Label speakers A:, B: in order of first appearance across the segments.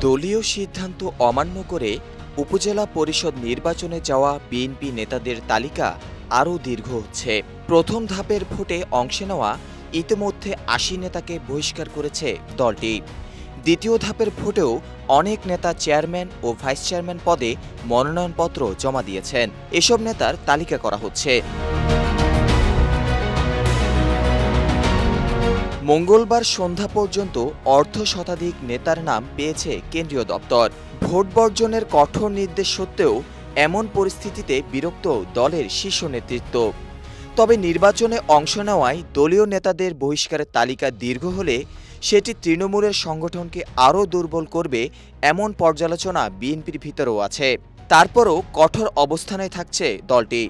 A: দলীয় সিদ্ধান্ত অমান্য করে উপজেলা পরিষদ নির্বাচনে যাওয়া বিএনপি নেতাদের তালিকা আরও দীর্ঘ হচ্ছে। প্রথম ধাপের ভোটে অংশ নেওয়া ইতিমধ্যে ৮০ নেতাকে বহিষ্কার করেছে দলটি। দ্বিতীয় ধাপের ভোটেও অনেক নেতা চেয়ারম্যান ও ভাইস চেয়ারম্যান পদে মনোনয়নপত্র জমা দিয়েছেন। এসব নেতার তালিকা করা হচ্ছে। মঙ্গলবার সন্ধ্যা পর্যন্ত অর্ধ শতাধিক নেতার নাম পেয়েছে কেন্দ্রীয় দপ্তর। ভোট বর্জনের কঠোর নির্দেশ সত্ত্বেও এমন পরিস্থিতিতে বিরক্ত দলের শীর্ষ নেতৃত্ব। তবে নির্বাচনে অংশ নেওয়ায় দলীয় নেতাদের বহিষ্কারের তালিকা দীর্ঘ হলে সেটি তৃণমূলের সংগঠনকে আরও দুর্বল করবে এমন পর্যালোচনা বিএনপির ভিতরেও আছে। তারপরও কঠোর অবস্থানে থাকছে দলটি।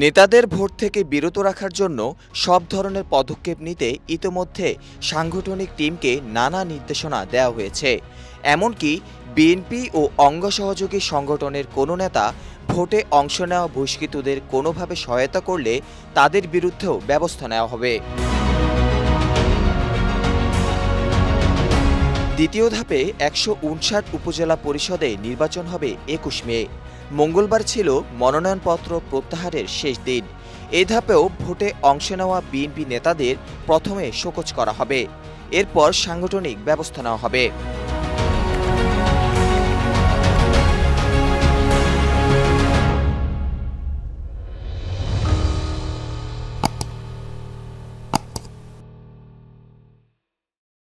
A: নেতাদের ভোট থেকে বিরত রাখার জন্য সব ধরনের পদক্ষেপ নিতে ইতোমধ্যে সাংগঠনিক টিমকে নানা নির্দেশনা দেওয়া হয়েছে। এমনকি বিএনপি ও অঙ্গ সহযোগী সংগঠনের কোনো নেতা ভোটে অংশ নেওয়া বহিষ্কৃতদের কোনোভাবে সহায়তা করলে তাদের বিরুদ্ধেও ব্যবস্থা নেওয়া হবে। দ্বিতীয় ধাপে ১৫৯ উপজেলা পরিষদে নির্বাচন হবে ২১ মে। মঙ্গলবার ছিল মনোনয়নপত্র প্রত্যাহারের শেষ দিন। এ ধাপেও ভোটে অংশ নেওয়া বিএনপি নেতাদের প্রথমে শোকজ করা হবে, এরপর সাংগঠনিক ব্যবস্থা নেওয়া হবে।